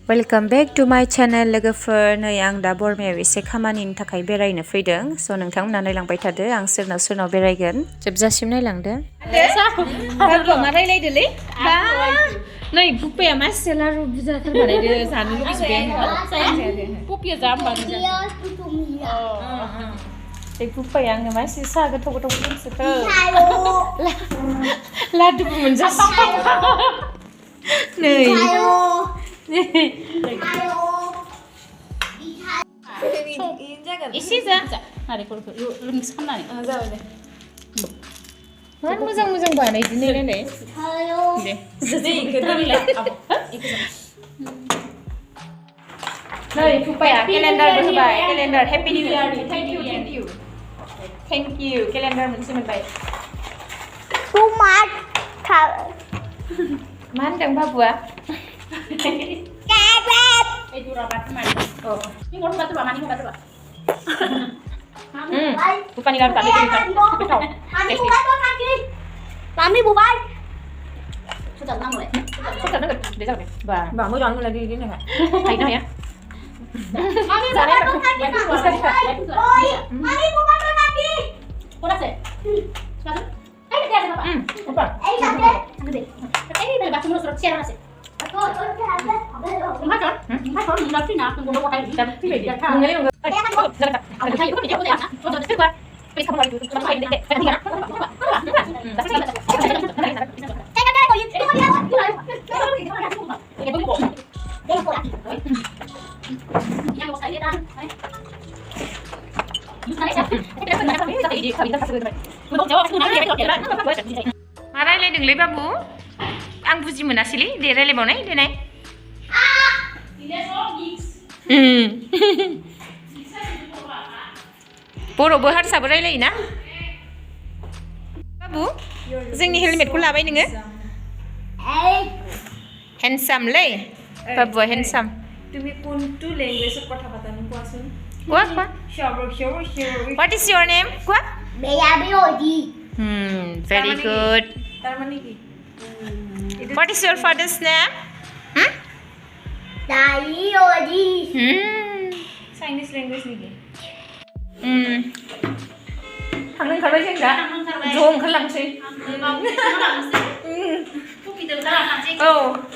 Welcome back to माय channel लोगोफोर नै आं दा बरमायाव एसे खामानिनि थाखाय बेरायनो फैदों स' नोंथांमोना नायलांबाय थादो आं सोरनाव बेरायगोन जोबजासिम नायलांदो बाबुआ मा रायलायदोलै बा नै पुपाया मासे लारु बुरजाथार बानायदो जानो लुगैबाय आङो पपिया जा होमबा बे पुपाया आंनो मासे साहा गोथाव फुदुंसोखो लादुबो मोनजासै नै इसे जा नारेंखलखौ मिक्स खालामनानै जाबाय दे मा मोजां मोजां बानायदि नायलाय दे नै पुपाया केलेन्डारबो होबाय calendar happy new year thank you calendar मोनसे मोनबाय मा होनदों बाबुआ Bukan ini tadi betul. Kami bukan. Sudah nang rồi. Sudah nang để sao vậy? Bà mới dọn lại đi cái này hả? Thấy nó nhá. Mami bukan kaki. Mami bukan kaki. Udah sih. Sekarang. Ini dia apa? Apa? Ini dia. Ini dari batu surat siapa sih? मा रायलायदोंलै बाबु आं बुजि मोनासैलै दे रायलायबावनाय देनाय बर'बो हारसाबो रायलायोना बाबु जोंनि हेलमेटखौ लाबाय नोङो हेन्डसामलै बाबुआ हेन्डसाम তুমি কোনটো ল্যাঙ্গুয়েজত কথা পাতানো কোৱাচোন কোৱা What is your name কোৱা বেয়াবিওজি very good তার মানে কি What is your father's name Daioji Chinese language niki थांनो ओंखारबाय जों दा ज' ओंखारलांसै औ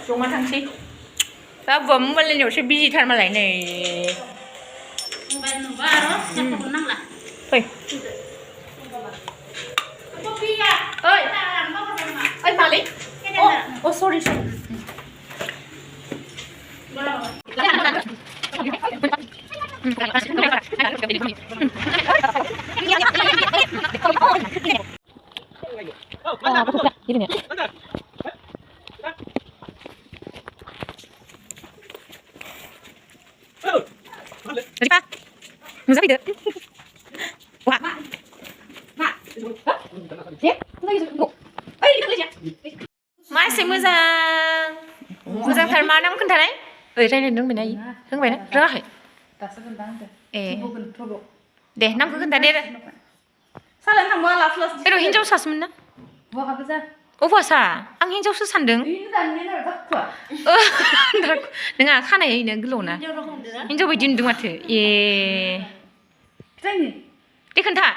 जमा थांसै बाबुआ मबाइल नायनायावसो बिजिथार मालाय नै फै ओइ ओइ मालै अ सरि Rifa, नुजाफैदो वा मा एसे मोजांथार मा नाम खोन्थानाय ओइ रायलायनो रोंबायना रोंबायना रोङाखै दासो खोन्थादों ए दे नामखौ खोन्था दे सालायनो थांबा लास्ट एरो हिनजावसासोमोन ना बहाबो जा अबासा आं हिनजावसो सानदों नोङा खानायनो गोलावना हिनजाव बायदि नुदों माथो ए दे खोन्था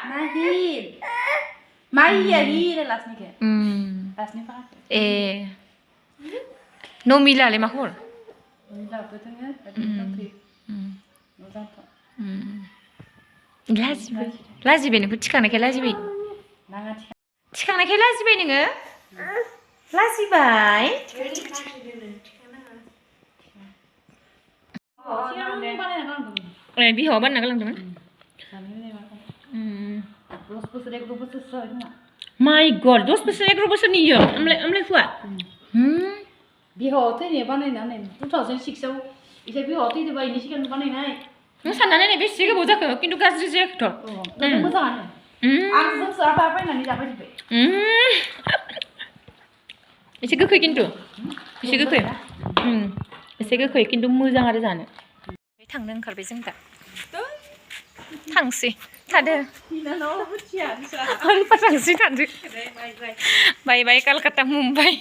ए नमिलालाय मा खबर लाजिबाय नोंखौ थिखांनायखाय लाजिबाय थिखांनायखाय लाजिबाय नोङो लाजिबाय बिहावा बानायना गालांदोंमोन माय गड 10 बोसोर 11 बोसोरनि इयो ओमलाय हुआ बिहावा थैनाया बानायनानै 2006 आव इसे बिहावा थैदोबा इनि सिगां बानायनाय नों साननानै नाय बेसे गोबाव जाखो खिन्थु गाज्रि जायाखैथ' मोजाङानो आं जोंसो आटा बायनानै जाबाय जोब्बाय एसे गोखै खिन्थु एसे गोखै खिन्थु मोजां आरो जानो थांनो ओंखारबाय जों दा थांसै थादो थांसै थादो बाय बाय कलकाता मुम्बाइ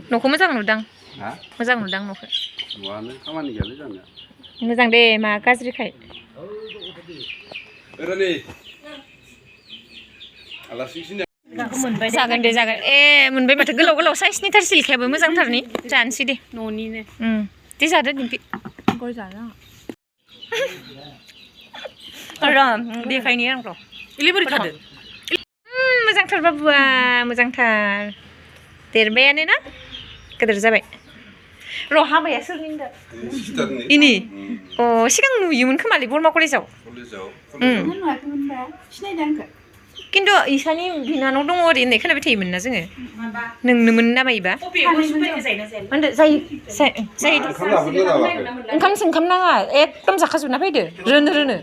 न'खौ मोजां नुदां हा मोजां नुदां न'खौ नुवानो खामानि गैयालै जानो मोजां दे मा गाज्रिखाय ओरै आलासि सिन जागोन दे जागोन ए मोनबाय माथो गोलाव गोलाव साइसनिथार सिल्कायाबो मोजांथारनि जानोसै दे न'निनो दे जादो दिम्पि गय जानो र' देखायनि आं र' इले बोरै थादो मोजांथार बाबुआ मोजांथार देरबायानो ना गिदिर जाबाय र' हाबाया सोरनि होनदों इनि अ सिगां नुयोमोन खोमालै बरमा कलेजाव खिन्थु इसानि बिनानाव दङ ओरै होननाय खोनाबाय थायोमोन ना जोङो नोंनोमोन नामा इबा होनदो जायो ओंखाम सोंखाम नाङा एकदम जाखाजोबना फैदो रोनो रोनो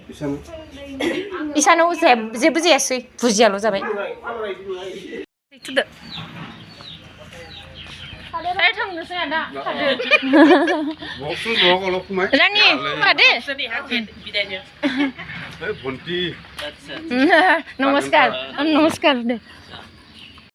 इसानाव जेबो जायासै भुजियाल' जाबाय थुदो थांनोसै आदा रानि मादे नमस्कार नमस्कार दे